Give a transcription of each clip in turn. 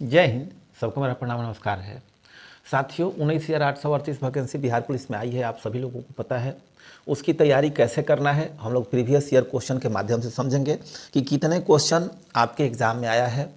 जय हिंद। सबको मेरा प्रणाम नमस्कार है। साथियों, 19,838 वैकेंसी बिहार पुलिस में आई है, आप सभी लोगों को पता है। उसकी तैयारी कैसे करना है हम लोग प्रीवियस ईयर क्वेश्चन के माध्यम से समझेंगे कि कितने क्वेश्चन आपके एग्ज़ाम में आया है।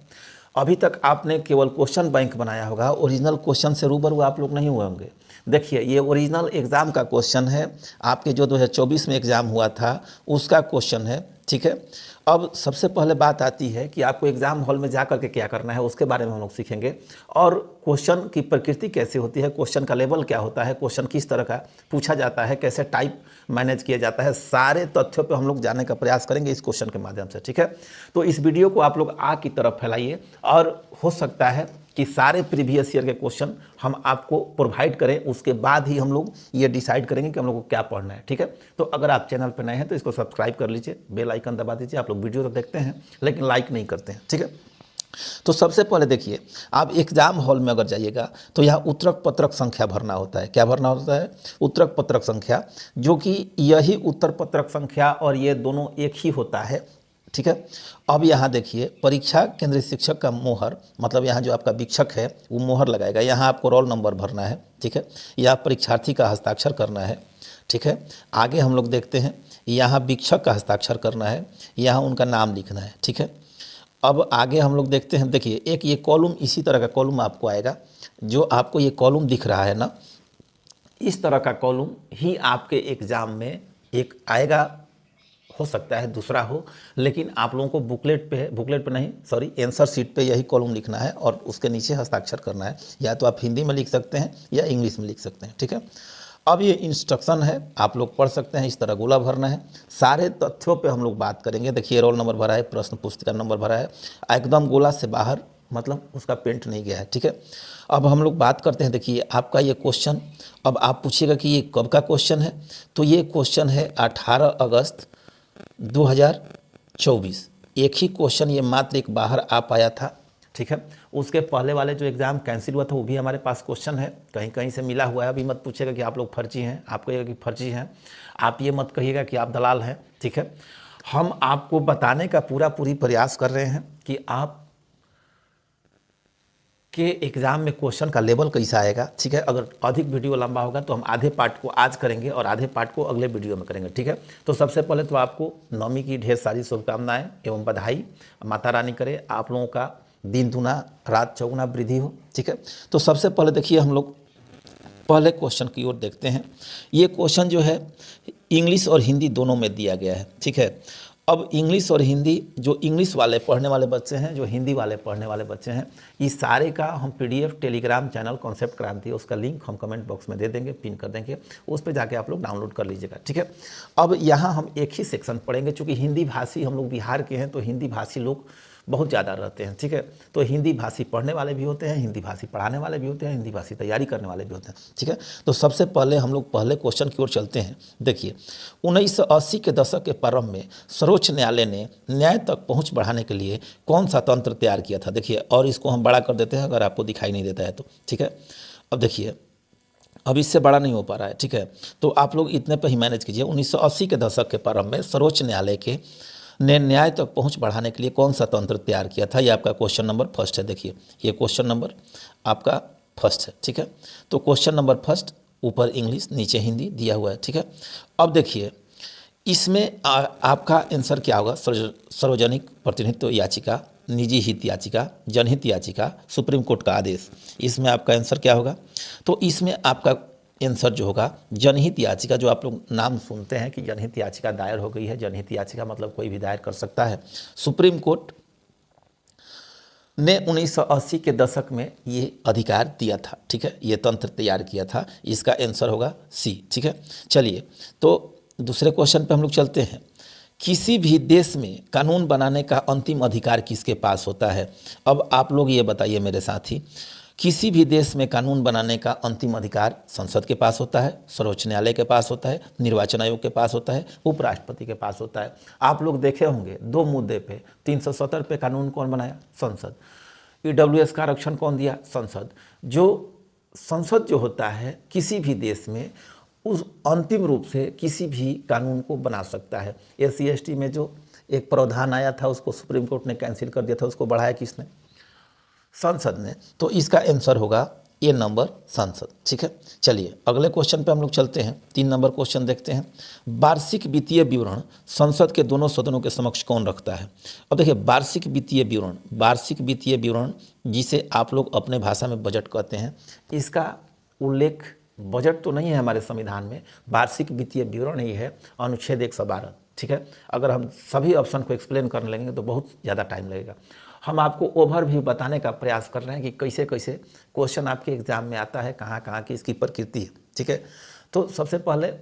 अभी तक आपने केवल क्वेश्चन बैंक बनाया होगा, ओरिजिनल क्वेश्चन से रूबरू आप लोग नहीं हुए होंगे। देखिए, ये ओरिजिनल एग्ज़ाम का क्वेश्चन है, आपके जो 2024 में एग्ज़ाम हुआ था उसका क्वेश्चन है, ठीक है। अब सबसे पहले बात आती है कि आपको एग्ज़ाम हॉल में जा करके क्या करना है, उसके बारे में हम लोग सीखेंगे। और क्वेश्चन की प्रकृति कैसे होती है, क्वेश्चन का लेवल क्या होता है, क्वेश्चन किस तरह का पूछा जाता है, कैसे टाइप मैनेज किया जाता है, सारे तथ्यों पे हम लोग जानने का प्रयास करेंगे इस क्वेश्चन के माध्यम से, ठीक है। तो इस वीडियो को आप लोग की तरफ फैलाइए और हो सकता है कि सारे प्रीवियस ईयर के क्वेश्चन हम आपको प्रोवाइड करें, उसके बाद ही हम लोग ये डिसाइड करेंगे कि हम लोग को क्या पढ़ना है, ठीक है। तो अगर आप चैनल पर नए हैं तो इसको सब्सक्राइब कर लीजिए, बेल आइकन दबा दीजिए। आप लोग वीडियो तो देखते हैं लेकिन लाइक नहीं करते हैं, ठीक है। तो सबसे पहले देखिए, आप एग्जाम हॉल में अगर जाइएगा तो यहाँ उत्तरक पत्रक संख्या भरना होता है। क्या भरना होता है? उत्तरक पत्रक संख्या, जो कि यही उत्तर पत्रक संख्या और ये दोनों एक ही होता है, ठीक है। अब यहाँ देखिए, परीक्षा केंद्रीय शिक्षक का मोहर, मतलब यहाँ जो आपका शिक्षक है वो मोहर लगाएगा। यहाँ आपको रोल नंबर भरना है, ठीक है। या परीक्षार्थी का हस्ताक्षर करना है, ठीक है। आगे हम लोग देखते हैं, यहाँ शिक्षक का हस्ताक्षर करना है, यहाँ उनका नाम लिखना है, ठीक है। अब आगे हम लोग देखते हैं, देखिए एक ये कॉलम, इसी तरह का कॉलम आपको आएगा। जो आपको ये कॉलम दिख रहा है ना, इस तरह का कॉलम ही आपके एग्ज़ाम में एक आएगा। हो सकता है दूसरा हो, लेकिन आप लोगों को बुकलेट पे नहीं, सॉरी, आंसर शीट पे यही कॉलम लिखना है और उसके नीचे हस्ताक्षर करना है। या तो आप हिंदी में लिख सकते हैं या इंग्लिश में लिख सकते हैं, ठीक है। अब ये इंस्ट्रक्शन है, आप लोग पढ़ सकते हैं। इस तरह गोला भरना है। सारे तथ्यों पे हम लोग बात करेंगे। देखिए, रोल नंबर भरा है, प्रश्न पुस्तिका नंबर भरा है, एकदम गोला से बाहर, मतलब उसका पेंट नहीं गया है, ठीक है। अब हम लोग बात करते हैं। देखिए आपका ये क्वेश्चन, अब आप पूछिएगा कि ये कब का क्वेश्चन है, तो ये क्वेश्चन है 18 अगस्त 2024। एक ही क्वेश्चन ये मात्र एक बाहर आ पाया था, ठीक है। उसके पहले वाले जो एग्ज़ाम कैंसिल हुआ था वो भी हमारे पास क्वेश्चन है, कहीं कहीं से मिला हुआ है। अभी मत पूछेगा कि आप लोग फर्जी हैं, आप कहिएगा कि फर्जी हैं, आप ये मत कहिएगा कि आप दलाल हैं, ठीक है। हम आपको बताने का पूरी प्रयास कर रहे हैं कि आप के एग्ज़ाम में क्वेश्चन का लेवल कैसा आएगा, ठीक है। अगर अधिक वीडियो लंबा होगा तो हम आधे पार्ट को आज करेंगे और आधे पार्ट को अगले वीडियो में करेंगे, ठीक है। तो सबसे पहले तो आपको नवमी की ढेर सारी शुभकामनाएं एवं बधाई। माता रानी करे आप लोगों का दिन दुना रात चौगुना वृद्धि हो, ठीक है। तो सबसे पहले देखिए, हम लोग पहले क्वेश्चन की ओर देखते हैं। ये क्वेश्चन जो है इंग्लिश और हिंदी दोनों में दिया गया है, ठीक है। अब इंग्लिश और हिंदी, जो इंग्लिश वाले पढ़ने वाले बच्चे हैं, जो हिंदी वाले पढ़ने वाले बच्चे हैं, इस सारे का हम पीडीएफ टेलीग्राम चैनल कॉन्सेप्ट क्रांति, उसका लिंक हम कमेंट बॉक्स में दे देंगे, पिन कर देंगे, उस पर जाके आप लोग डाउनलोड कर लीजिएगा, ठीक है। अब यहाँ हम एक ही सेक्शन पढ़ेंगे, चूँकि हिंदी भाषी हम लोग बिहार के हैं तो हिंदी भाषी लोग बहुत ज़्यादा रहते हैं, ठीक है। तो हिंदी भाषी पढ़ने वाले भी होते हैं, हिंदी भाषी पढ़ाने वाले भी होते हैं, हिंदी भाषी तैयारी करने वाले भी होते हैं, ठीक है। तो सबसे पहले हम लोग पहले क्वेश्चन की ओर चलते हैं। देखिए, 1980 के दशक के प्रारंभ में सर्वोच्च न्यायालय ने न्याय तक पहुंच बढ़ाने के लिए कौन सा तंत्र तैयार किया था? देखिए, और इसको हम बड़ा कर देते हैं अगर आपको दिखाई नहीं देता है तो, ठीक है। अब देखिए, अब इससे बड़ा नहीं हो पा रहा है, ठीक है। तो आप लोग इतने पर ही मैनेज कीजिए। 1980 के दशक के प्रारंभ में सर्वोच्च न्यायालय के ने न्याय तक पहुंच बढ़ाने के लिए कौन सा तंत्र तैयार किया था? ये आपका क्वेश्चन नंबर फर्स्ट है। देखिए, ये क्वेश्चन नंबर आपका फर्स्ट है, ठीक है। तो क्वेश्चन नंबर फर्स्ट, ऊपर इंग्लिश नीचे हिंदी दिया हुआ है, ठीक है। अब देखिए, इसमें आपका आंसर क्या होगा? सार्वजनिक प्रतिनिधित्व याचिका, निजी हित याचिका, जनहित याचिका, सुप्रीम कोर्ट का आदेश, इसमें आपका आंसर क्या होगा? तो इसमें आपका आंसर जो होगा जनहित याचिका। जो आप लोग नाम सुनते हैं कि जनहित याचिका दायर हो गई है, जनहित याचिका मतलब कोई भी दायर कर सकता है। सुप्रीम कोर्ट ने 1980 के दशक में ये अधिकार दिया था, ठीक है। ये तंत्र तैयार किया था, इसका आंसर होगा सी, ठीक है। चलिए, तो दूसरे क्वेश्चन पे हम लोग चलते हैं। किसी भी देश में कानून बनाने का अंतिम अधिकार किसके पास होता है? अब आप लोग ये बताइए मेरे साथी, किसी भी देश में कानून बनाने का अंतिम अधिकार संसद के पास होता है, सर्वोच्च न्यायालय के पास होता है, निर्वाचन आयोग के पास होता है, उपराष्ट्रपति के पास होता है। आप लोग देखे होंगे दो मुद्दे पे, 370 पे कानून कौन बनाया? संसद। ईडब्ल्यूएस का आरक्षण कौन दिया? संसद। जो संसद जो होता है किसी भी देश में, उस अंतिम रूप से किसी भी कानून को बना सकता है। SC ST में जो एक प्रावधान आया था उसको सुप्रीम कोर्ट ने कैंसिल कर दिया था, उसको बढ़ाया किसने? संसद में, तो इसका आंसर होगा ए नंबर संसद। ठीक है, चलिए अगले क्वेश्चन पे हम लोग चलते हैं। 3 नंबर क्वेश्चन देखते हैं। वार्षिक वित्तीय विवरण संसद के दोनों सदनों के समक्ष कौन रखता है? अब देखिए वार्षिक वित्तीय विवरण, वार्षिक वित्तीय विवरण जिसे आप लोग अपने भाषा में बजट कहते हैं, इसका उल्लेख बजट तो नहीं है हमारे संविधान में, वार्षिक वित्तीय विवरण ही है, अनुच्छेद 112। ठीक है, अगर हम सभी ऑप्शन को एक्सप्लेन करने लगेंगे तो बहुत ज़्यादा टाइम लगेगा। हम आपको ओवरव्यू बताने का प्रयास कर रहे हैं कि कैसे कैसे क्वेश्चन आपके एग्जाम में आता है, कहाँ कहाँ की इसकी प्रकृति है। ठीक है, तो सबसे पहले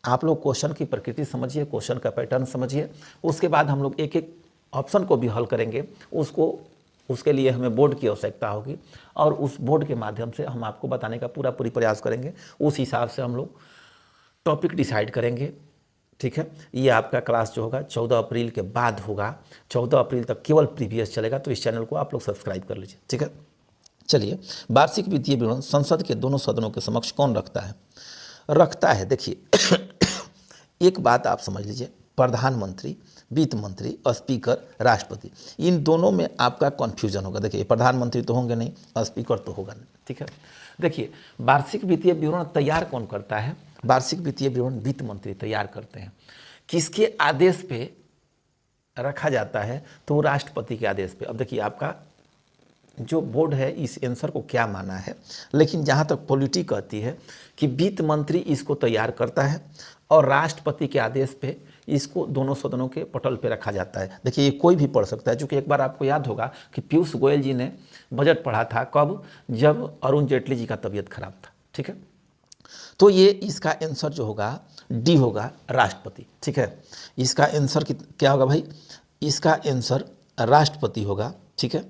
आप लोग क्वेश्चन की प्रकृति समझिए, क्वेश्चन का पैटर्न समझिए, उसके बाद हम लोग एक एक ऑप्शन को भी हल करेंगे। उसके लिए हमें बोर्ड की आवश्यकता होगी और उस बोर्ड के माध्यम से हम आपको बताने का पूरी प्रयास करेंगे। उस हिसाब से हम लोग टॉपिक डिसाइड करेंगे। ठीक है, ये आपका क्लास जो होगा 14 अप्रैल के बाद होगा। 14 अप्रैल तक केवल प्रीवियस चलेगा, तो इस चैनल को आप लोग सब्सक्राइब कर लीजिए। ठीक है, चलिए वार्षिक वित्तीय विवरण संसद के दोनों सदनों के समक्ष कौन रखता है? देखिए एक बात आप समझ लीजिए, प्रधानमंत्री, वित्त मंत्री, स्पीकर, राष्ट्रपति, इन दोनों में आपका कन्फ्यूजन होगा। देखिए प्रधानमंत्री तो होंगे नहीं, स्पीकर तो होगा नहीं। ठीक है, देखिए वार्षिक वित्तीय विवरण तैयार कौन करता है? वार्षिक वित्तीय विवरण वित्त मंत्री तैयार करते हैं। किसके आदेश पे रखा जाता है? तो राष्ट्रपति के आदेश पे। अब देखिए आपका जो बोर्ड है इस आंसर को क्या माना है, लेकिन जहाँ तक पॉलिटी कहती है कि वित्त मंत्री इसको तैयार करता है और राष्ट्रपति के आदेश पे इसको दोनों सदनों के पटल पे रखा जाता है। देखिए ये कोई भी पढ़ सकता है, क्योंकि एक बार आपको याद होगा कि पीयूष गोयल जी ने बजट पढ़ा था। कब? जब अरुण जेटली जी का तबीयत खराब था। ठीक है, तो ये इसका आंसर जो होगा डी होगा, राष्ट्रपति। ठीक है, इसका आंसर क्या होगा भाई? इसका आंसर राष्ट्रपति होगा। ठीक है,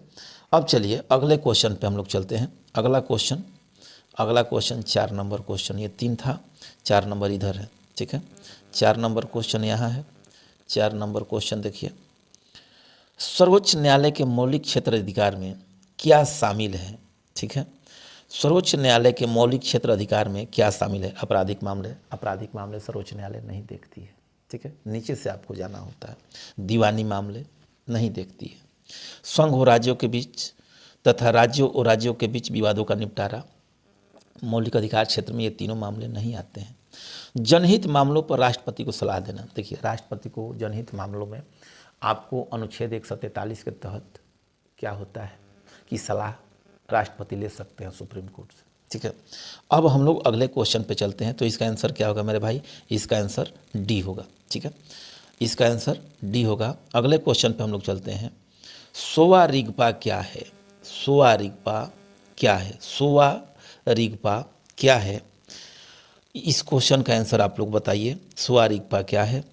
अब चलिए अगले क्वेश्चन पे हम लोग चलते हैं। अगला क्वेश्चन 4 नंबर क्वेश्चन, ये 3 था, 4 नंबर इधर है। ठीक है, 4 नंबर क्वेश्चन यहाँ है। 4 नंबर क्वेश्चन देखिए, सर्वोच्च न्यायालय के मौलिक क्षेत्र अधिकार में क्या शामिल है? ठीक है, सर्वोच्च न्यायालय के मौलिक क्षेत्र अधिकार में क्या शामिल है? आपराधिक मामले सर्वोच्च न्यायालय नहीं देखती है। ठीक है, नीचे से आपको जाना होता है। दीवानी मामले नहीं देखती है। संघ और राज्यों के बीच तथा राज्यों और राज्यों के बीच विवादों का निपटारा, मौलिक अधिकार क्षेत्र में ये तीनों मामले नहीं आते हैं। जनहित मामलों पर राष्ट्रपति को सलाह देना, देखिए राष्ट्रपति को जनहित मामलों में आपको अनुच्छेद 143 के तहत क्या होता है कि सलाह राष्ट्रपति ले सकते हैं सुप्रीम कोर्ट से। ठीक है, अब हम लोग अगले क्वेश्चन पे चलते हैं। तो इसका आंसर क्या होगा मेरे भाई? इसका आंसर डी होगा। ठीक है, इसका आंसर डी होगा। अगले क्वेश्चन पे हम लोग चलते हैं। सोवा रिगपा क्या है? सोवा रिगपा क्या है? सोवा रिगपा क्या है? इस क्वेश्चन का आंसर आप लोग बताइए। सोवा रिगपा क्या है?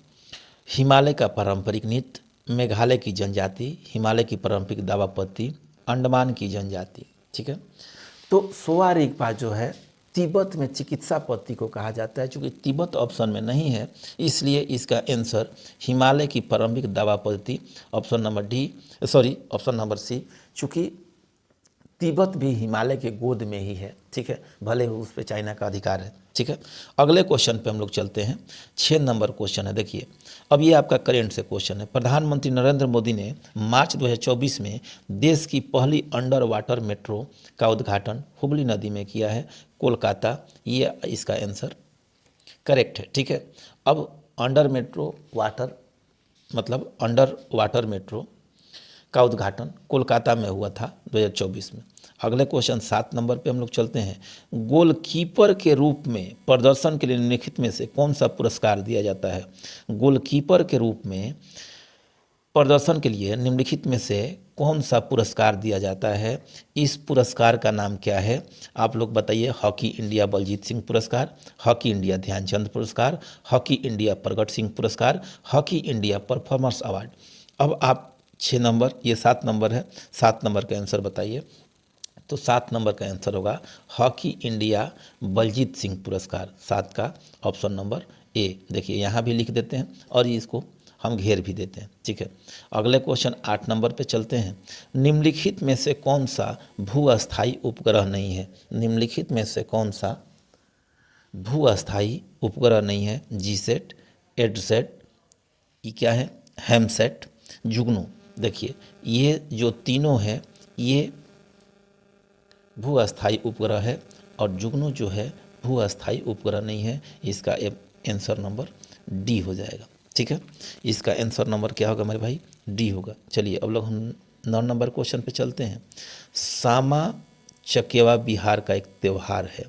हिमालय का पारंपरिक नृत्य, मेघालय की जनजाति, हिमालय की पारंपरिक दावा पत्ती, अंडमान की जनजाति। ठीक है, तो सोवा रिगपा जो है तिब्बत में चिकित्सा पद्धति को कहा जाता है। चूँकि तिब्बत ऑप्शन में नहीं है, इसलिए इसका आंसर हिमालय की पारंपरिक दावा पद्धति, ऑप्शन नंबर सी। चूँकि तिब्बत भी हिमालय के गोद में ही है। ठीक है, भले उस पर चाइना का अधिकार है। ठीक है, अगले क्वेश्चन पे हम लोग चलते हैं। 6 नंबर क्वेश्चन है। देखिए अब ये आपका करेंट से क्वेश्चन है। प्रधानमंत्री नरेंद्र मोदी ने मार्च 2024 में देश की पहली अंडर वाटर मेट्रो का उद्घाटन हुगली नदी में किया है, कोलकाता। ये इसका आंसर करेक्ट है। ठीक है, अब अंडर वाटर मेट्रो का उद्घाटन कोलकाता में हुआ था 2024 में। अगले क्वेश्चन 7 नंबर पे हम लोग चलते हैं। गोलकीपर के रूप में प्रदर्शन के लिए निम्नलिखित में से कौन सा पुरस्कार दिया जाता है? गोलकीपर के रूप में प्रदर्शन के लिए निम्नलिखित में से कौन सा पुरस्कार दिया जाता है? इस पुरस्कार का नाम क्या है? आप लोग बताइए। हॉकी इंडिया बलजीत सिंह पुरस्कार, हॉकी इंडिया ध्यानचंद पुरस्कार, हॉकी इंडिया प्रगट सिंह पुरस्कार, हॉकी इंडिया परफॉर्मर्स अवार्ड। अब आप 6 नंबर, ये 7 नंबर है, 7 नंबर का आंसर बताइए। तो 7 नंबर का आंसर होगा हॉकी इंडिया बलजीत सिंह पुरस्कार, 7 का ऑप्शन नंबर ए। देखिए यहाँ भी लिख देते हैं और इसको हम घेर भी देते हैं। ठीक है, अगले क्वेश्चन 8 नंबर पे चलते हैं। निम्नलिखित में से कौन सा भूअस्थायी उपग्रह नहीं है? निम्नलिखित में से कौन सा भूअस्थायी उपग्रह नहीं है? जीसेट, एडसेट, ये क्या है? हेमसेट, जुगनू। देखिए ये जो तीनों हैं ये भू अस्थायी उपग्रह है और जुगनू जो है भू अस्थायी उपग्रह नहीं है। इसका आंसर नंबर डी हो जाएगा। ठीक है, इसका आंसर नंबर क्या होगा मेरे भाई? डी होगा। चलिए अब लोग हम 9 नंबर क्वेश्चन पे चलते हैं। सामा चकेवा बिहार का एक त्यौहार है।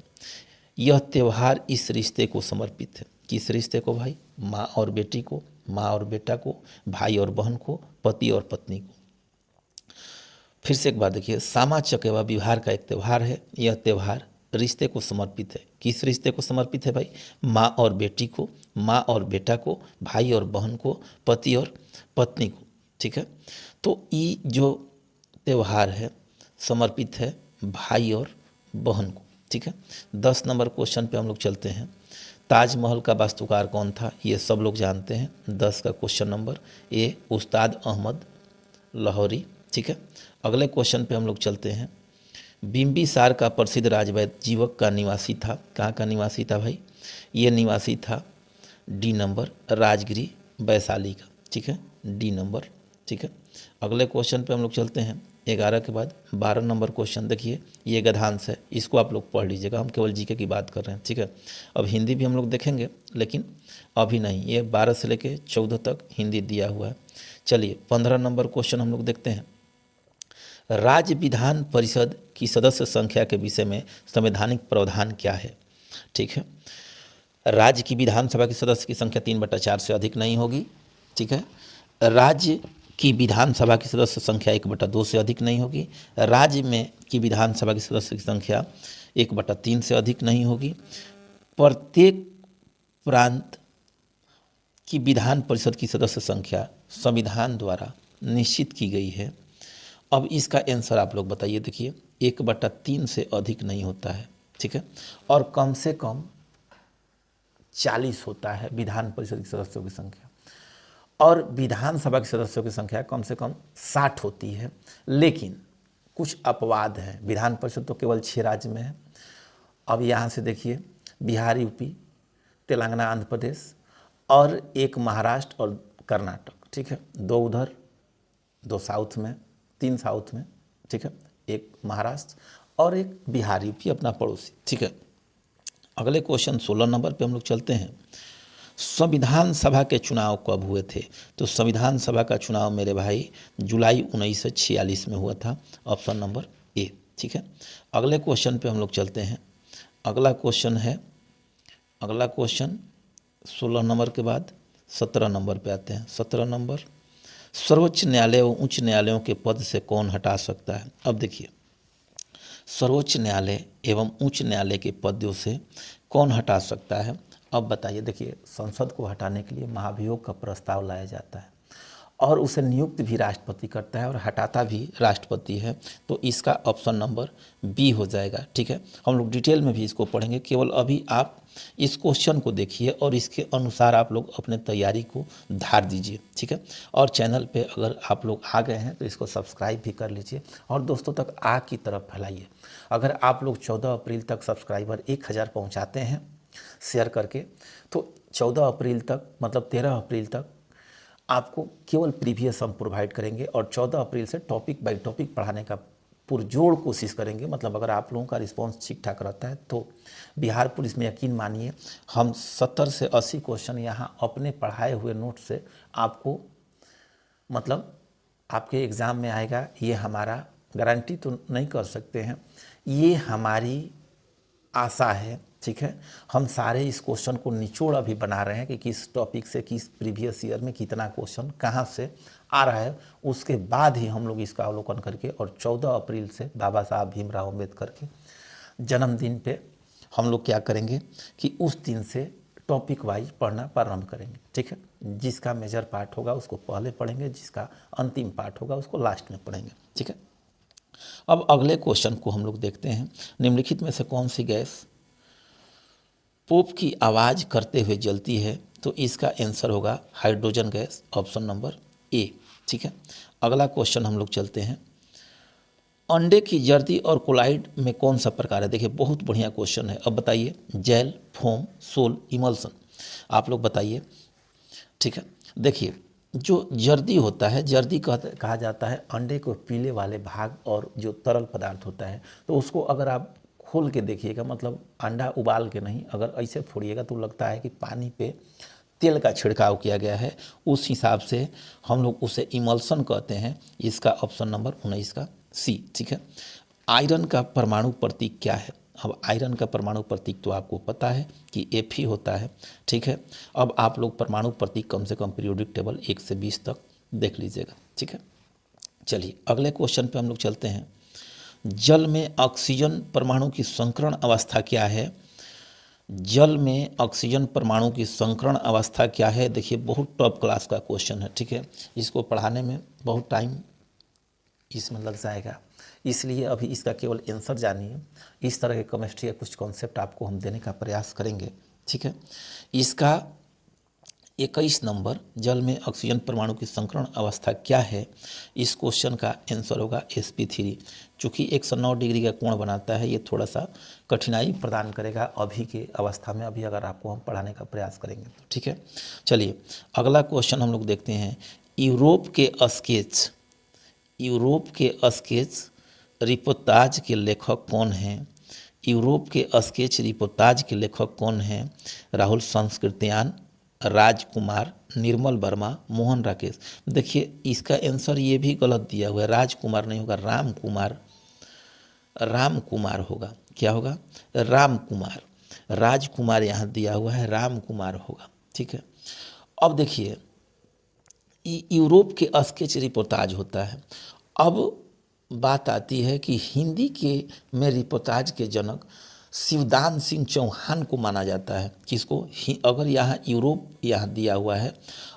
यह त्यौहार इस रिश्ते को समर्पित है। किस रिश्ते को भाई? माँ और बेटी को, माँ और बेटा को, भाई और बहन को, पति और पत्नी को। फिर से एक बार देखिए, सामा चकेवा बिहार का एक त्यौहार है। यह त्यौहार रिश्ते को समर्पित है। किस रिश्ते को समर्पित है भाई? माँ और बेटी को, माँ और बेटा को, भाई और बहन को, पति और पत्नी को। ठीक है, तो ये जो त्यौहार है समर्पित है भाई और बहन को। ठीक है, 10 नंबर क्वेश्चन पे हम लोग चलते हैं। ताजमहल का वास्तुकार कौन था? ये सब लोग जानते हैं। 10 का क्वेश्चन नंबर ए, उस्ताद अहमद लाहौरी। ठीक है, अगले क्वेश्चन पे हम लोग चलते हैं। बिंबिसार का प्रसिद्ध राजवैद्य जीवक का निवासी था। कहाँ का निवासी था भाई? ये निवासी था डी नंबर, राजगिरी वैशाली का। ठीक है, डी नंबर। ठीक है, अगले क्वेश्चन पे हम लोग चलते हैं। 11 के बाद 12 नंबर क्वेश्चन देखिए, ये गद्यांश है, इसको आप लोग पढ़ लीजिएगा। हम केवल जीके की बात कर रहे हैं। ठीक है, अब हिंदी भी हम लोग देखेंगे लेकिन अभी नहीं। ये 12 से लेके 14 तक हिंदी दिया हुआ है। चलिए 15 नंबर क्वेश्चन हम लोग देखते हैं। राज्य विधान परिषद की सदस्य संख्या के विषय में संवैधानिक प्रावधान क्या है? ठीक है, राज्य की विधानसभा की सदस्य की संख्या 3/4 से अधिक नहीं होगी। ठीक है, राज्य की विधानसभा की सदस्य संख्या 1/2 से अधिक नहीं होगी। राज्य में की विधानसभा की सदस्य की संख्या 1/3 से अधिक नहीं होगी। प्रत्येक प्रांत की विधान परिषद की सदस्य संख्या संविधान द्वारा निश्चित की गई है। अब इसका आंसर आप लोग बताइए। देखिए 1/3 से अधिक नहीं होता है। ठीक है, और कम से कम 40 होता है विधान परिषद के सदस्यों की संख्या, और विधानसभा के सदस्यों की संख्या कम से कम 60 होती है। लेकिन कुछ अपवाद हैं। विधान परिषद तो केवल 6 राज्य में है। अब यहाँ से देखिए, बिहार, यूपी, तेलंगाना, आंध्र प्रदेश और एक महाराष्ट्र और कर्नाटक। ठीक है, 2 उधर, 2 साउथ में, 3 साउथ में। ठीक है, एक महाराष्ट्र और एक बिहार, यूपी अपना पड़ोसी। ठीक है, अगले क्वेश्चन 16 नंबर पे हम लोग चलते हैं। संविधान सभा के चुनाव कब हुए थे? तो संविधान सभा का चुनाव मेरे भाई जुलाई 1946 में हुआ था। ऑप्शन नंबर ए। ठीक है, अगले क्वेश्चन पे हम लोग चलते हैं। अगला क्वेश्चन 16 नंबर के बाद 17 नंबर पे आते हैं। 17 नंबर, सर्वोच्च न्यायालय व उच्च न्यायालयों के पद से कौन हटा सकता है? अब देखिए, सर्वोच्च न्यायालय एवं उच्च न्यायालय के पदों से कौन हटा सकता है? अब बताइए। देखिए, संसद को हटाने के लिए महाभियोग का प्रस्ताव लाया जाता है और उसे नियुक्त भी राष्ट्रपति करता है और हटाता भी राष्ट्रपति है। तो इसका ऑप्शन नंबर बी हो जाएगा। ठीक है, हम लोग डिटेल में भी इसको पढ़ेंगे। केवल अभी आप इस क्वेश्चन को देखिए और इसके अनुसार आप लोग अपने तैयारी को धार दीजिए। ठीक है, और चैनल पे अगर आप लोग आ गए हैं तो इसको सब्सक्राइब भी कर लीजिए और दोस्तों तक आग की तरफ फैलाइए। अगर आप लोग 14 अप्रैल तक सब्सक्राइबर 1000 पहुँचाते हैं शेयर करके, तो 14 अप्रैल तक मतलब 13 अप्रैल तक आपको केवल प्रीवियस हम प्रोवाइड करेंगे और 14 अप्रैल से टॉपिक बाय टॉपिक पढ़ाने का पुरजोर कोशिश करेंगे। मतलब अगर आप लोगों का रिस्पांस ठीक ठाक रहता है तो बिहार पुलिस में यकीन मानिए हम 70 से 80 क्वेश्चन यहाँ अपने पढ़ाए हुए नोट से आपको मतलब आपके एग्ज़ाम में आएगा। ये हमारा गारंटी तो नहीं कर सकते हैं, ये हमारी आशा है। ठीक है, हम सारे इस क्वेश्चन को निचोड़ अभी बना रहे हैं कि किस टॉपिक से किस प्रीवियस ईयर में कितना क्वेश्चन कहाँ से आ रहा है। उसके बाद ही हम लोग इसका अवलोकन करके और 14 अप्रैल से बाबा साहब भीमराव अम्बेडकर के जन्मदिन पे हम लोग क्या करेंगे कि उस दिन से टॉपिक वाइज पढ़ना प्रारंभ करेंगे। ठीक है, जिसका मेजर पार्ट होगा उसको पहले पढ़ेंगे, जिसका अंतिम पार्ट होगा उसको लास्ट में पढ़ेंगे। ठीक है, अब अगले क्वेश्चन को हम लोग देखते हैं। निम्नलिखित में से कौन सी गैस पोप की आवाज़ करते हुए जलती है? तो इसका आंसर होगा हाइड्रोजन गैस, ऑप्शन नंबर ए। ठीक है, अगला क्वेश्चन हम लोग चलते हैं। अंडे की जर्दी और कोलाइड में कौन सा प्रकार है? देखिए बहुत बढ़िया क्वेश्चन है। अब बताइए, जेल, फोम, सोल, इमल्सन, आप लोग बताइए। ठीक है, देखिए जो जर्दी होता है, जर्दी कहा जाता है अंडे को पीले वाले भाग और जो तरल पदार्थ होता है, तो उसको अगर आप खोल के देखिएगा, मतलब अंडा उबाल के नहीं, अगर ऐसे फोड़िएगा तो लगता है कि पानी पे तेल का छिड़काव किया गया है। उस हिसाब से हम लोग उसे इमल्सन कहते हैं। इसका ऑप्शन नंबर 19 का सी, ठीक है। आयरन का परमाणु प्रतीक क्या है? अब आयरन का परमाणु प्रतीक तो आपको पता है कि Fe होता है, ठीक है। अब आप लोग परमाणु प्रतीक कम से कम पीरियोडिक टेबल 1 से 20 तक देख लीजिएगा, ठीक है। चलिए अगले क्वेश्चन पे हम लोग चलते हैं। जल में ऑक्सीजन परमाणु की संकरण अवस्था क्या है? जल में ऑक्सीजन परमाणु की संकरण अवस्था क्या है? देखिए बहुत टॉप क्लास का क्वेश्चन है, ठीक है। इसको पढ़ाने में बहुत टाइम इसमें लग जाएगा, इसलिए अभी इसका केवल आंसर जानिए। इस तरह के केमिस्ट्री के कुछ कॉन्सेप्ट आपको हम देने का प्रयास करेंगे, ठीक है। इसका 21 नंबर, जल में ऑक्सीजन परमाणु की संकरण अवस्था क्या है? इस क्वेश्चन का आंसर होगा sp3। चूँकि 109 डिग्री का कोण बनाता है, ये थोड़ा सा कठिनाई प्रदान करेगा अभी के अवस्था में, अभी अगर आपको हम पढ़ाने का प्रयास करेंगे तो, ठीक है। चलिए अगला क्वेश्चन हम लोग देखते हैं। यूरोप के स्केच रिपोर्ताज के लेखक कौन हैं? यूरोप के स्केच रिपोर्ताज के लेखक कौन हैं? राहुल संस्कृत्यान, राजकुमार, निर्मल वर्मा, मोहन राकेश। देखिए इसका आंसर ये भी गलत दिया हुआ है, राजकुमार नहीं होगा, रामकुमार होगा। क्या होगा? रामकुमार। राजकुमार यहाँ दिया हुआ है, रामकुमार होगा, ठीक है। अब देखिए यूरोप के स्केच रिपोर्ताज होता है। अब बात आती है कि हिंदी के में रिपोर्ताज के जनक शिवदान सिंह चौहान को माना जाता है। किसको? अगर यहाँ यूरोप यहाँ दिया हुआ है,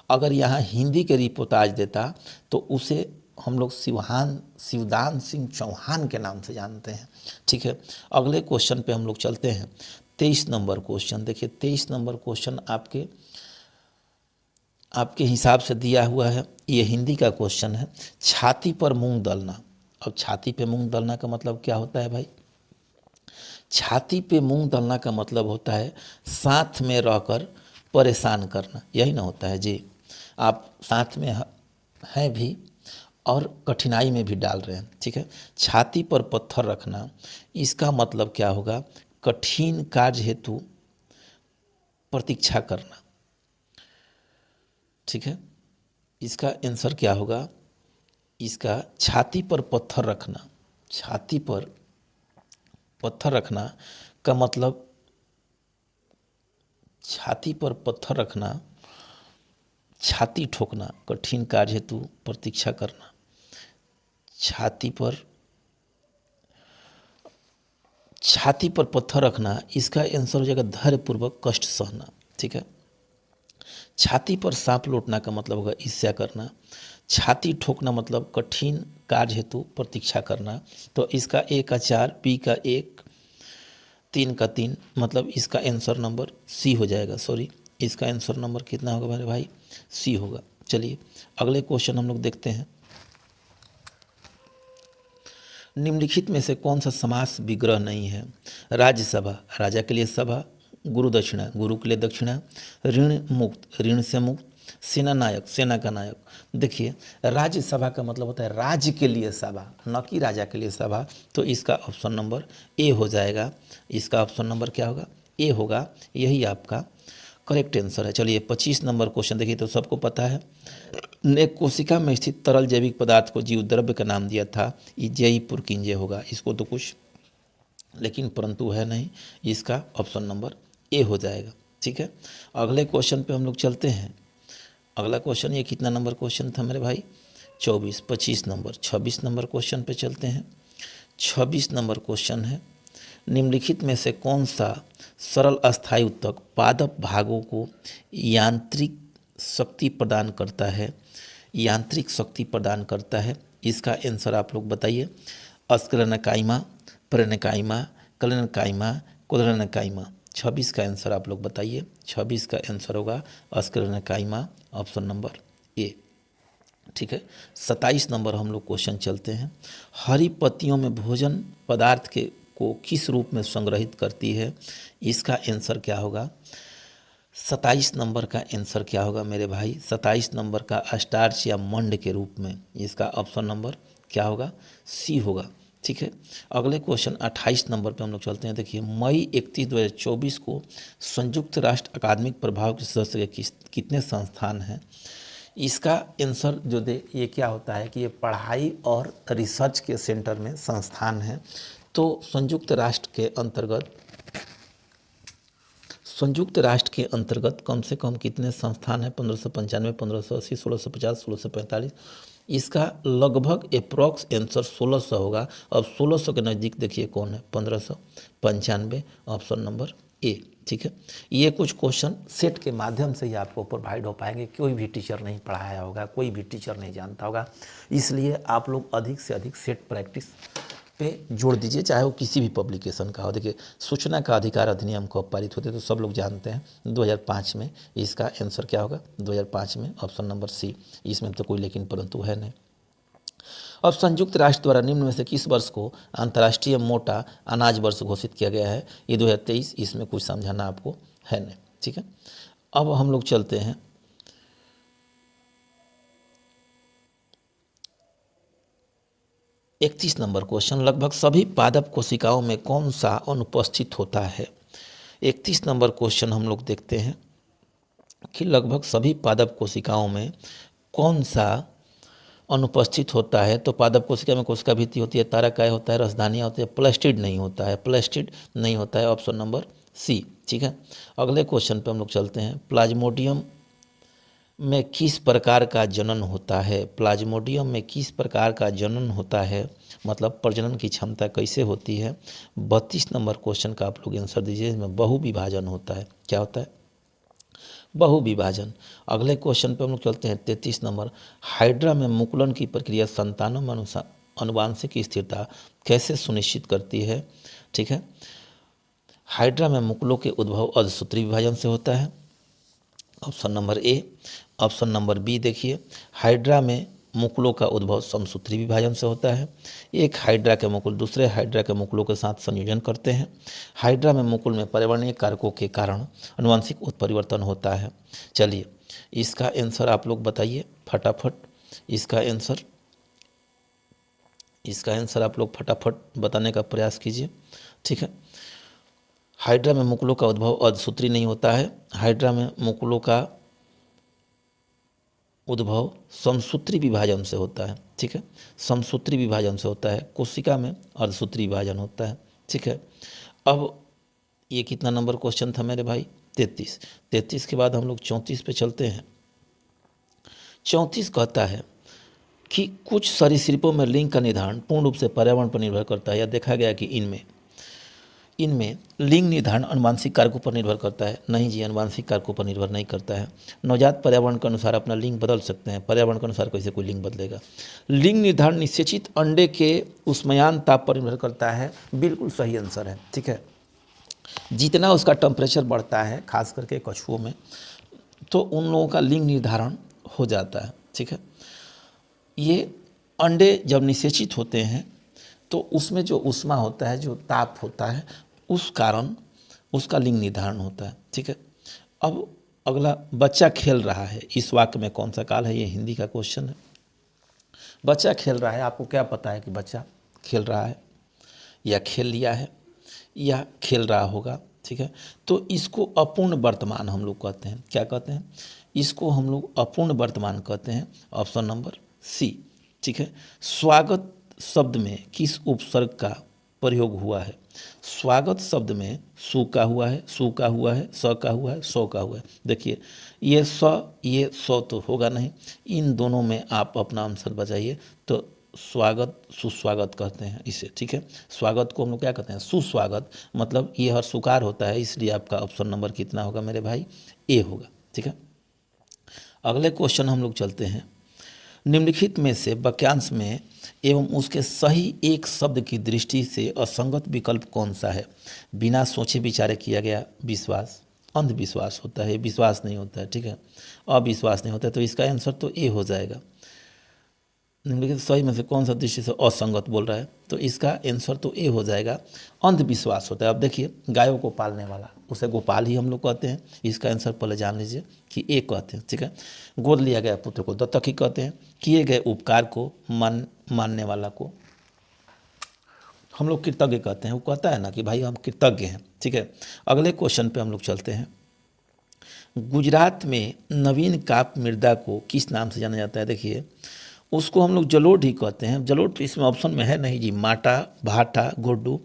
अगर यहाँ हिंदी के रिपोर्ताज देता तो उसे हम लोग शिवदान सिंह चौहान के नाम से जानते हैं, ठीक है। अगले क्वेश्चन पे हम लोग चलते हैं। 23 नंबर क्वेश्चन देखिए। 23 नंबर क्वेश्चन आपके हिसाब से दिया हुआ है, ये हिंदी का क्वेश्चन है। छाती पर मूंग दलना। अब छाती पे मूंग दलना का मतलब क्या होता है भाई? छाती पे मूंग दलना का मतलब होता है साथ में रहकर परेशान करना, यही ना होता है जी। आप साथ में हैं भी और कठिनाई में भी डाल रहे हैं, ठीक है। छाती पर पत्थर रखना, इसका मतलब क्या होगा? कठिन कार्य हेतु प्रतीक्षा करना, ठीक है। इसका आंसर क्या होगा? इसका छाती पर पत्थर रखना, छाती पर पत्थर रखना का मतलब, छाती पर पत्थर रखना, छाती ठोकना, कठिन कार्य हेतु प्रतीक्षा करना, छाती पर पत्थर रखना, इसका आंसर हो जाएगा धैर्यपूर्वक कष्ट सहना, ठीक है। छाती पर सांप लौटना का मतलब होगा ईर्ष्या करना। छाती ठोकना मतलब कठिन कार्य हेतु प्रतीक्षा करना। तो इसका A का 4, B का 1, 3 का 3, मतलब इसका आंसर नंबर सी हो जाएगा। सॉरी, इसका आंसर नंबर कितना होगा मेरे भाई? सी होगा। चलिए अगले क्वेश्चन हम लोग देखते हैं। निम्नलिखित में से कौन सा समास विग्रह नहीं है? राज्यसभा, राजा के लिए सभा, गुरु दक्षिणा, गुरु के लिए दक्षिणा, ऋण मुक्त, ऋण से मुक्त, सेना नायक, सेना का नायक। देखिए राज्यसभा का मतलब होता है राज्य के लिए सभा, न कि राजा के लिए सभा। तो इसका ऑप्शन नंबर ए हो जाएगा। इसका ऑप्शन नंबर क्या होगा? ए होगा। यही आपका करेक्ट आंसर है। चलिए 25 नंबर क्वेश्चन देखिए, तो सबको पता है। ने कोशिका में स्थित तरल जैविक पदार्थ को जीव द्रव्य का नाम दिया था, ये जेई पुरकिंजे होगा। इसको तो कुछ लेकिन परंतु है नहीं, इसका ऑप्शन नंबर ए हो जाएगा, ठीक है। अगले क्वेश्चन पे हम लोग चलते हैं। अगला क्वेश्चन ये कितना नंबर क्वेश्चन था मेरे भाई? 24। 25 नंबर, 26 नंबर क्वेश्चन पे चलते हैं। 26 नंबर क्वेश्चन है, निम्नलिखित में से कौन सा सरल अस्थायी उत्तक पादप भागों को यांत्रिक शक्ति प्रदान करता है? यांत्रिक शक्ति प्रदान करता है। इसका आंसर आप लोग बताइए। अस्क्लेरनकाइमा, प्रेनकाइमा, क्लेनकाइमा, कोलेनकाइमा। 26 का आंसर आप लोग बताइए। 26 का आंसर होगा अस्क्लेरनकाइमा, ऑप्शन नंबर ए, ठीक है। 27 नंबर हम लोग क्वेश्चन चलते हैं। हरी पत्तियों में भोजन पदार्थ को किस रूप में संग्रहित करती है? इसका आंसर क्या होगा? 27 नंबर का आंसर क्या होगा मेरे भाई? 27 नंबर का स्टार्च या मंड के रूप में, इसका ऑप्शन नंबर क्या होगा? सी होगा। ठीक है, अगले क्वेश्चन 28 नंबर पे हम लोग चलते हैं। देखिए, मई 31 2024 को संयुक्त राष्ट्र अकादमिक प्रभाव के सदस्य के कितने संस्थान हैं? इसका आंसर जो दे ये क्या होता है कि ये पढ़ाई और रिसर्च के सेंटर में संस्थान है। तो संयुक्त राष्ट्र के अंतर्गत कम से कम कितने संस्थान हैं? 1595, 1580, 1650, 1645। इसका लगभग अप्रॉक्स आंसर 1600 होगा। अब 1600 के नज़दीक देखिए कौन है? 1595, ऑप्शन नंबर ए। ठीक है, ये कुछ क्वेश्चन सेट के माध्यम से ही आपको प्रोवाइड हो पाएंगे। कोई भी टीचर नहीं पढ़ाया होगा, कोई भी टीचर नहीं जानता होगा, इसलिए आप लोग अधिक से अधिक सेट प्रैक्टिस पे जोड़ दीजिए, चाहे वो किसी भी पब्लिकेशन का हो। देखिए, सूचना का अधिकार अधिनियम कब पारित होते तो सब लोग जानते हैं 2005 में। इसका आंसर क्या होगा? 2005 में, ऑप्शन नंबर सी। इसमें तो कोई लेकिन परंतु है नहीं। अब संयुक्त राष्ट्र द्वारा निम्न में से किस वर्ष को अंतर्राष्ट्रीय मोटा अनाज वर्ष घोषित किया गया है? ये 2023। इसमें कुछ समझाना आपको है नहीं। ठीक है, अब हम लोग चलते हैं 31 नंबर क्वेश्चन। लगभग सभी पादप कोशिकाओं में कौन सा अनुपस्थित होता है? 31 नंबर क्वेश्चन हम लोग देखते हैं कि लगभग सभी पादप कोशिकाओं में कौन सा अनुपस्थित होता है? तो पादप कोशिका में कोशिका भित्ति होती है, तारकाय होता है, रसधानियाँ होती है, प्लास्टिड नहीं होता है। प्लास्टिड नहीं होता है, ऑप्शन नंबर सी। ठीक है, अगले क्वेश्चन पे हम लोग चलते हैं। प्लाज्मोडियम में किस प्रकार का जनन होता है? प्लाज्मोडियम में किस प्रकार का जनन होता है, मतलब प्रजनन की क्षमता कैसे होती है? 32 नंबर क्वेश्चन का आप लोग आंसर दीजिए। इसमें बहु विभाजन होता है। क्या होता है? बहु विभाजन। अगले क्वेश्चन पे हम लोग चलते हैं 33 नंबर। हाइड्रा में मुकुलन की प्रक्रिया संतानों में अनुवांशिक स्थिरता कैसे सुनिश्चित करती है? ठीक है, हाइड्रा में मुकुलों के उद्भव अर्धसूत्री विभाजन से होता है, option number A. Option number B देखिए, हाइड्रा में मुकुलों का उद्भव समसूत्री विभाजन से होता है। एक हाइड्रा के मुकुल दूसरे हाइड्रा के मुकुलों के साथ संयोजन करते हैं। हाइड्रा में मुकुल में पर्यावरणीय कारकों के कारण अनुवांशिक उत्परिवर्तन होता है। चलिए, इसका आंसर आप लोग बताइए फटाफट। इसका आंसर आप लोग फटाफट बताने का प्रयास कीजिए। ठीक है, हाइड्रा में मुकुलों का उद्भव अर्धसूत्री नहीं होता है। हाइड्रा में मुकुलों का उद्भव समसूत्री विभाजन से होता है। ठीक है, समसूत्री विभाजन से होता है। कोशिका में अर्धसूत्री विभाजन होता है। ठीक है, अब ये कितना नंबर क्वेश्चन था मेरे भाई? 33। 33 के बाद हम लोग 34 पे चलते हैं। 34 कहता है कि कुछ सरीसृपों में लिंग का निर्धारण पूर्ण रूप से पर्यावरण पर निर्भर करता है। या देखा गया कि इनमें लिंग निर्धारण अनुवांशिक कारकों पर निर्भर करता है। नहीं जी, अनुवांशिक कारकों पर निर्भर नहीं करता है। नवजात पर्यावरण के अनुसार अपना लिंग बदल सकते हैं। पर्यावरण के अनुसार कैसे कोई लिंग बदलेगा? लिंग निर्धारण निश्चित अंडे के उष्मायान ताप पर निर्भर करता है। बिल्कुल सही आंसर है। ठीक है, जितना उसका टेम्परेचर बढ़ता है खास करके कछुओं में, तो उन लोगों का लिंग निर्धारण हो जाता है। ठीक है, ये अंडे जब निषेचित होते हैं तो उसमें जो ऊष्मा होता है, जो ताप होता है, उस कारण उसका लिंग निर्धारण होता है। ठीक है, अब अगला, बच्चा खेल रहा है, इस वाक्य में कौन सा काल है? ये हिंदी का क्वेश्चन है। बच्चा खेल रहा है, आपको क्या पता है कि बच्चा खेल रहा है या खेल लिया है या खेल रहा होगा? ठीक है, तो इसको अपूर्ण वर्तमान हम लोग कहते हैं। क्या कहते हैं? इसको हम लोग अपूर्ण वर्तमान कहते हैं, ऑप्शन नंबर सी। ठीक है, स्वागत शब्द में किस उपसर्ग का प्रयोग हुआ है? स्वागत शब्द में सु का हुआ है, सु का हुआ है, स का हुआ है, सौ का हुआ है। देखिए, ये ये सौ तो होगा नहीं, इन दोनों में आप अपना आंसर बजाइए। तो स्वागत सुस्वागत कहते हैं इसे। ठीक है, स्वागत को हम लोग क्या कहते हैं? सुस्वागत, मतलब ये हर सुकार होता है, इसलिए आपका ऑप्शन नंबर कितना होगा मेरे भाई? ए होगा। ठीक है, अगले क्वेश्चन हम लोग चलते हैं। निम्नलिखित में से वाक्यांश में एवं उसके सही एक शब्द की दृष्टि से असंगत विकल्प कौन सा है? बिना सोचे विचारे किया गया विश्वास अंधविश्वास होता है, विश्वास नहीं होता है। ठीक है, अविश्वास नहीं होता है, तो इसका आंसर तो ए हो जाएगा। निम्नलिखित सही में से कौन सा दृष्टि से असंगत बोल रहा है, तो इसका आंसर तो ए हो जाएगा। अंधविश्वास होता है। अब देखिए, गायों को पालने वाला उसे गोपाल ही हम लोग कहते हैं। इसका आंसर पहले जान लीजिए कि ए कहते हैं, ठीक है। गोद लिया गया पुत्र को दत्तक ही कहते हैं। किए गए उपकार को मानने वाला को हम लोग कृतज्ञ कहते हैं। वो कहता है ना कि भाई हम कृतज्ञ हैं, ठीक है। अगले क्वेश्चन पे हम लोग चलते हैं। गुजरात में नवीन काप मृदा को किस नाम से जाना जाता है? देखिए, उसको हम लोग जलोढ़ ही कहते हैं। जलोढ़ तो इसमें ऑप्शन में है नहीं जी, माटा, भाटा, गोड्डू।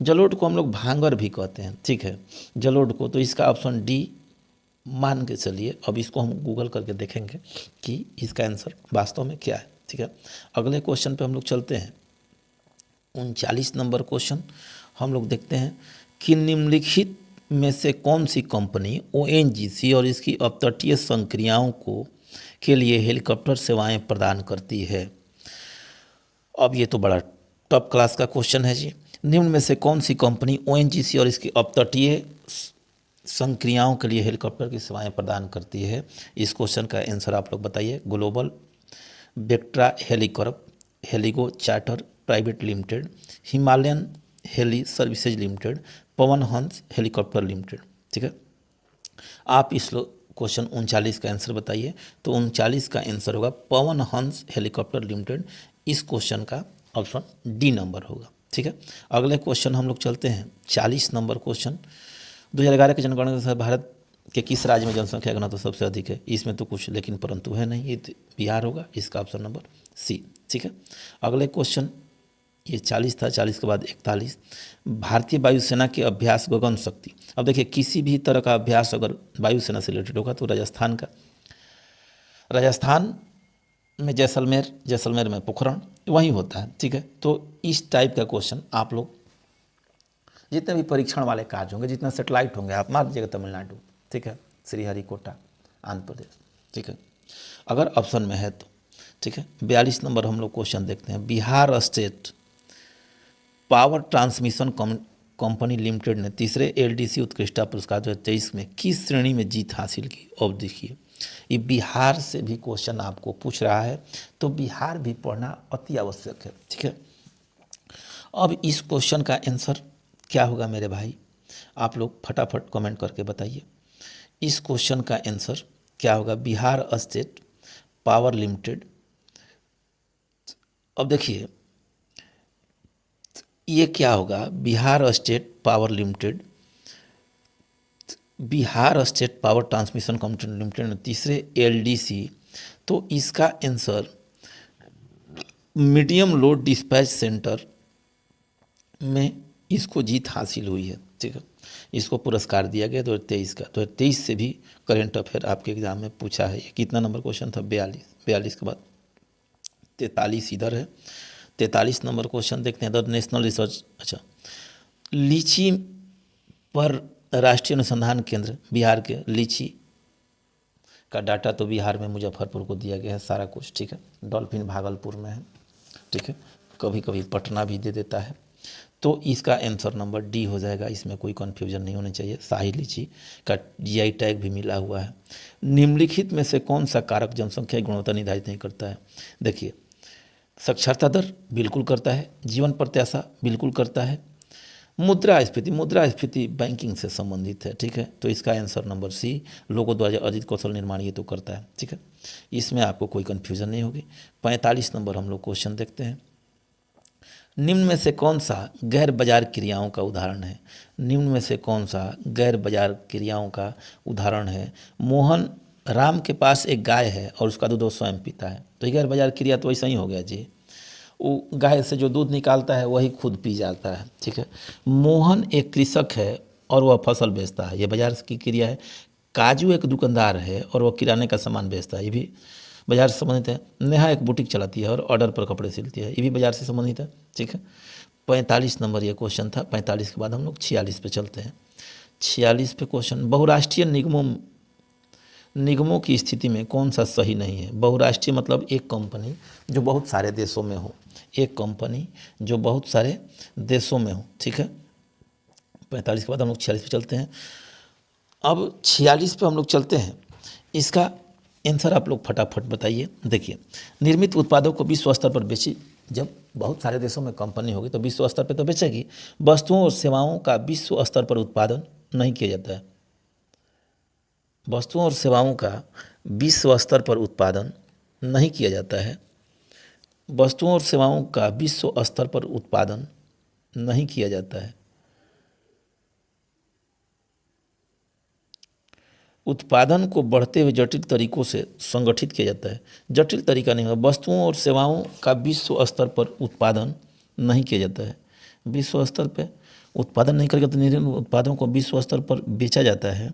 जलोढ़ को हम लोग भांगर भी कहते हैं, ठीक है, जलोढ़ को। तो इसका ऑप्शन डी मान के चलिए। अब इसको हम गूगल करके देखेंगे कि इसका आंसर वास्तव में क्या है, ठीक है। अगले क्वेश्चन पे हम लोग चलते हैं। 39 नंबर क्वेश्चन हम लोग देखते हैं कि निम्नलिखित में से कौन सी कंपनी ओएनजीसी और इसकी अपतटीय संक्रियाओं को के लिए हेलीकॉप्टर सेवाएं प्रदान करती है? अब ये तो बड़ा टॉप क्लास का क्वेश्चन है जी। निम्न में से कौन सी कंपनी ओएनजीसी और इसकी अपतटीय संक्रियाओं के लिए हेलीकॉप्टर की सेवाएं प्रदान करती है? इस क्वेश्चन का आंसर आप लोग बताइए। ग्लोबल, बेक्ट्रा Helicorp, Heligo charter private limited, Himalayan heli services limited, Pawan Hans helicopter limited, ठीक है। आप इस क्वेश्चन 39 का आंसर बताइए। तो 39 का आंसर होगा पवन हंस हेलीकॉप्टर लिमिटेड। इस क्वेश्चन का ऑप्शन डी नंबर होगा, ठीक है। अगले क्वेश्चन हम लोग चलते हैं। 40 नंबर क्वेश्चन। 2011 की जनगणना के अनुसार भारत के किस राज्य में जनसंख्या घनत्व सबसे अधिक है? इसमें तो कुछ लेकिन परंतु है नहीं, ये बिहार होगा। इसका ऑप्शन नंबर सी, ठीक है। अगले क्वेश्चन, ये 40 था, 40 के बाद 41। भारतीय वायुसेना के अभ्यास गगन शक्ति। अब देखिए, किसी भी तरह का अभ्यास अगर वायुसेना से रिलेटेड होगा तो राजस्थान में जैसलमेर में पोखरण वहीं होता है, ठीक है। तो इस टाइप का क्वेश्चन आप लोग जितने भी परीक्षण वाले कार्य होंगे, जितने सेटेलाइट होंगे, आप मार दीजिएगा तमिलनाडु, ठीक है, श्रीहरिकोटा आंध्र प्रदेश, ठीक है, अगर ऑप्शन में है तो, ठीक है। 42 नंबर हम लोग क्वेश्चन देखते हैं। Bihar state power transmission company limited ने तीसरे एलडीसी उत्कृष्टता पुरस्कार 2023 में किस श्रेणी में जीत हासिल की? अब देखिए, ये बिहार से भी क्वेश्चन आपको पूछ रहा है, तो बिहार भी पढ़ना अति आवश्यक है, ठीक है। अब इस क्वेश्चन का आंसर क्या होगा मेरे भाई? आप लोग फटाफट कमेंट करके बताइए। इस क्वेश्चन का आंसर क्या होगा? Bihar state power limited. अब देखिए, ये क्या होगा? Bihar state power limited, Bihar state power transmission company limited में तीसरे एलडीसी। तो इसका answer medium load dispatch centre में इसको जीत हासिल हुई है, ठीक है। इसको पुरस्कार दिया गया 2023 का। 2023 से भी करेंट अफेयर आपके एग्जाम में पूछा है। कितना नंबर क्वेश्चन था? 42 के बाद 43 इधर है। 43 नंबर क्वेश्चन देखते हैं। द नेशनल रिसर्च, अच्छा, लीची पर राष्ट्रीय अनुसंधान केंद्र बिहार के लीची का डाटा तो बिहार में मुजफ्फरपुर को दिया गया है सारा कुछ, ठीक है। डॉल्फिन भागलपुर में है, ठीक है, कभी कभी पटना भी दे देता है। तो इसका आंसर नंबर डी हो जाएगा। इसमें कोई कन्फ्यूजन नहीं होनी चाहिए। शाही लीची का जीआई टैग भी मिला हुआ है। निम्नलिखित में से कौन सा कारक जनसंख्या की गुणवत्ता निर्धारित नहीं करता है? देखिए, साक्षरता दर बिल्कुल करता है, जीवन प्रत्याशा बिल्कुल करता है, मुद्रास्फीति बैंकिंग से संबंधित है, ठीक है। तो इसका आंसर नंबर सी, लोगों द्वारा अर्जित कौशल निर्माण, ये तो करता है, ठीक है। इसमें आपको कोई कन्फ्यूजन नहीं होगी। 45 नंबर हम लोग क्वेश्चन देखते हैं। निम्न में से कौन सा गैर बाजार क्रियाओं का उदाहरण है? निम्न में से कौन सा गैर बाजार क्रियाओं का उदाहरण है? मोहन राम के पास एक गाय है और उसका दूध वो स्वयं पीता है। तो ये गैर बाजार क्रिया तो ऐसा ही हो गया जी। वो गाय से जो दूध निकालता है वही खुद पी जाता है, ठीक है। मोहन एक कृषक है और वह फसल बेचता है, ये बाजार की क्रिया है। काजू एक दुकानदार है और वह किराने का सामान बेचता है, ये भी बाजार से संबंधित है। नेहा एक बुटीक चलाती है और ऑर्डर पर कपड़े सिलती है, ये भी बाजार से संबंधित है, ठीक है। 45 नंबर ये क्वेश्चन था। 45 के बाद हम लोग 46 पे चलते हैं। 46 पे क्वेश्चन, बहुराष्ट्रीय निगमों की स्थिति में कौन सा सही नहीं है? बहुराष्ट्रीय मतलब एक कंपनी जो बहुत सारे देशों में हो, एक कंपनी जो बहुत सारे देशों में हो, ठीक है। 45 के बाद हम लोग 46 पे चलते हैं। अब 46 पे हम लोग चलते हैं। इसका आंसर आप लोग फटाफट बताइए। देखिए, निर्मित उत्पादों को विश्व स्तर पर बेची, जब बहुत सारे देशों में कंपनी होगी तो विश्व स्तर पर तो बेचेगी। वस्तुओं और सेवाओं का विश्व स्तर पर उत्पादन नहीं किया जाता है। वस्तुओं और सेवाओं का विश्व स्तर पर उत्पादन नहीं किया जाता है। वस्तुओं और सेवाओं का विश्व स्तर पर उत्पादन नहीं किया जाता है। उत्पादन को बढ़ते हुए जटिल तरीकों से संगठित किया जाता है। जटिल तरीका नहीं होगा। वस्तुओं और सेवाओं का विश्व स्तर पर उत्पादन नहीं किया जाता है। विश्व स्तर पर उत्पादन नहीं करेगा तो निर्मित उत्पादों को विश्व स्तर पर बेचा जाता है।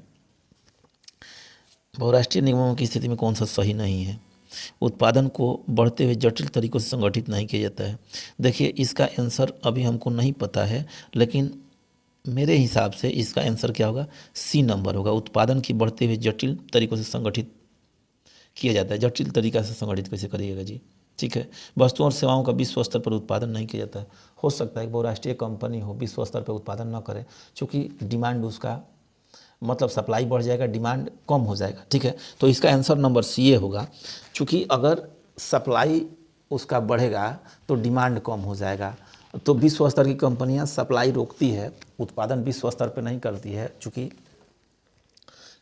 बहुराष्ट्रीय निगमों की स्थिति में कौन सा सही नहीं है? उत्पादन को बढ़ते हुए जटिल तरीकों से संगठित नहीं किया जाता है। देखिए, इसका आंसर अभी हमको नहीं पता है, लेकिन मेरे हिसाब से इसका आंसर क्या होगा? सी नंबर होगा। उत्पादन की बढ़ते हुए जटिल तरीकों से संगठित किया जाता है। जटिल तरीका से संगठित कैसे करिएगा जी? ठीक है। वस्तुओं और सेवाओं का विश्व स्तर पर उत्पादन नहीं किया जाता है। हो सकता है कि बहुराष्ट्रीय कंपनी हो, विश्व स्तर पर उत्पादन न करे, चूँकि डिमांड उसका मतलब सप्लाई बढ़ जाएगा, डिमांड कम हो जाएगा। ठीक है, तो इसका आंसर नंबर सी ए होगा। चूँकि अगर सप्लाई उसका बढ़ेगा तो डिमांड कम हो जाएगा। तो विश्व स्तर की कंपनियां सप्लाई रोकती है, उत्पादन विश्व स्तर पर नहीं करती है। चूँकि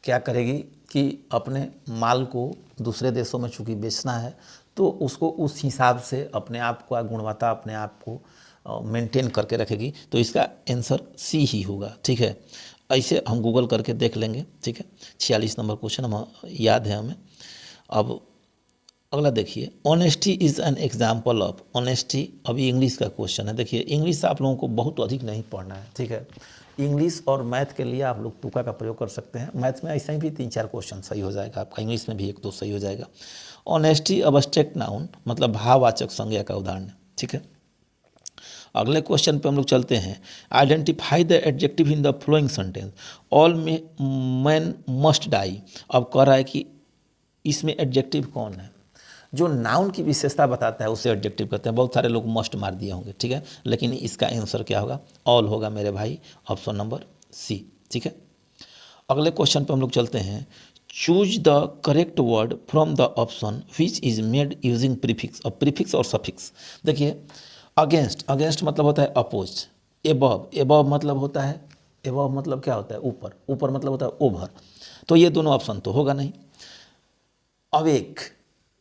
क्या करेगी कि अपने माल को दूसरे देशों में चूँकि बेचना है तो उसको उस हिसाब से अपने आप को गुणवत्ता अपने आप को मेंटेन करके रखेगी। तो इसका आंसर सी ही होगा। ठीक है, ऐसे हम गूगल करके देख लेंगे। ठीक है, 46 नंबर क्वेश्चन हम याद है हमें। अब अगला देखिए, honesty is an example of. Honesty अभी इंग्लिश का क्वेश्चन है। देखिए, इंग्लिश आप लोगों को बहुत अधिक नहीं पढ़ना है। ठीक है, इंग्लिश और मैथ के लिए आप लोग तुक्का का प्रयोग कर सकते हैं। मैथ में ऐसा ही भी 3-4 क्वेश्चन सही हो जाएगा आपका, इंग्लिश में भी 1-2 सही हो जाएगा। ऑनेस्टी अब्स्ट्रैक्ट नाउन मतलब भाववाचक संज्ञा का उदाहरण है। ठीक है, अगले क्वेश्चन पे हम लोग चलते हैं। Identify the adjective in the following sentence. All man must die. अब कह रहा है कि इसमें एडजेक्टिव कौन है? जो नाउन की विशेषता बताता है उसे एडजेक्टिव कहते हैं। बहुत सारे लोग मस्ट मार दिए होंगे। ठीक है, लेकिन इसका आंसर क्या होगा? ऑल होगा मेरे भाई, ऑप्शन नंबर सी। ठीक है, अगले क्वेश्चन पे हम लोग चलते हैं। Choose the correct word from the option which is made using prefix. अब प्रीफिक्स और सफिक्स देखिए, अगेंस्ट, अगेंस्ट मतलब होता है अपोज। एबव, एबव मतलब होता है, एबव मतलब क्या होता है? ऊपर, ऊपर मतलब होता है ओवर। तो ये दोनों ऑप्शन तो होगा नहीं। अवेक,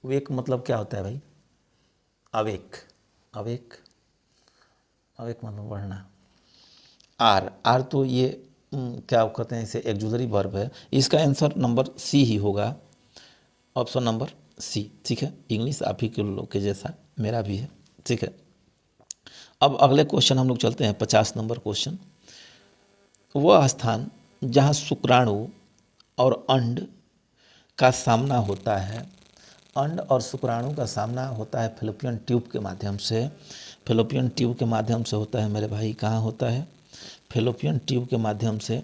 वेक मतलब क्या होता है भाई? अवेक, अवेक, अवेक मतलब बढ़ना। आर, आर तो ये क्या कहते हैं, इसे एक्जुलरी वर्ब है। इसका आंसर नंबर सी ही होगा, ऑप्शन नंबर सी। ठीक है, इंग्लिश आप ही के लोग के जैसा मेरा भी है। ठीक है, अब अगले क्वेश्चन हम लोग चलते हैं, 50 नंबर क्वेश्चन। वह स्थान जहाँ शुक्राणु और अंड का सामना होता है, अंड और शुक्राणु का सामना होता है फैलोपियन ट्यूब के माध्यम से। फैलोपियन ट्यूब के माध्यम से होता है मेरे भाई। कहाँ होता है? फैलोपियन ट्यूब के माध्यम से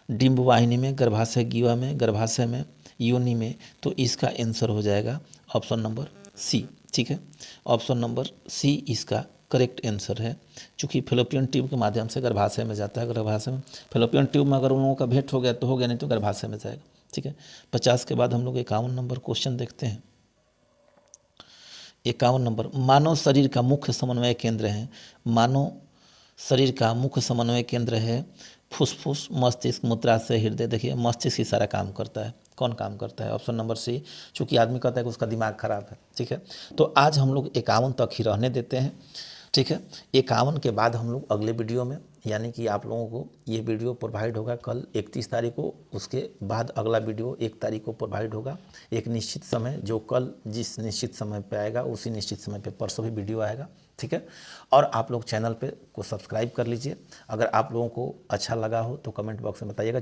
डिंबवाहिनी में, गर्भाशय ग्रीवा में, गर्भाशय में, योनि में। तो इसका आंसर हो जाएगा ऑप्शन नंबर सी। ठीक है, ऑप्शन नंबर सी इसका करेक्ट आंसर है। चूँकि फैलोपियन ट्यूब के माध्यम से गर्भाशय में जाता है। गर्भाशय में फैलोपियन ट्यूब में अगर उन लोगों का भेंट हो गया तो हो गया, नहीं तो गर्भाशय में जाएगा। ठीक है, 50 के बाद हम लोग 51 नंबर क्वेश्चन देखते हैं। 51 नंबर, मानव शरीर का मुख्य समन्वय केंद्र है। मानव शरीर का मुख्य समन्वय केंद्र है फुसफुस, मस्तिष्क, मूत्राशय, हृदय। देखिए, मस्तिष्क ही सारा काम करता है। कौन काम करता है? Option number C. चूँकि आदमी कहता है कि उसका दिमाग खराब है। ठीक है, तो आज हम लोग 51 तक ही रहने देते हैं। ठीक है, 51 के बाद हम लोग अगले वीडियो में, यानी कि आप लोगों को ये वीडियो प्रोवाइड होगा कल 31 तारीख को। उसके बाद अगला वीडियो 1 तारीख को प्रोवाइड होगा, एक निश्चित समय। जो कल जिस निश्चित समय पे आएगा उसी निश्चित समय पे परसों भी वीडियो आएगा। ठीक है, और आप लोग चैनल पे को सब्सक्राइब कर लीजिए। अगर आप लोगों को अच्छा लगा हो तो कमेंट बॉक्स में बताइएगा।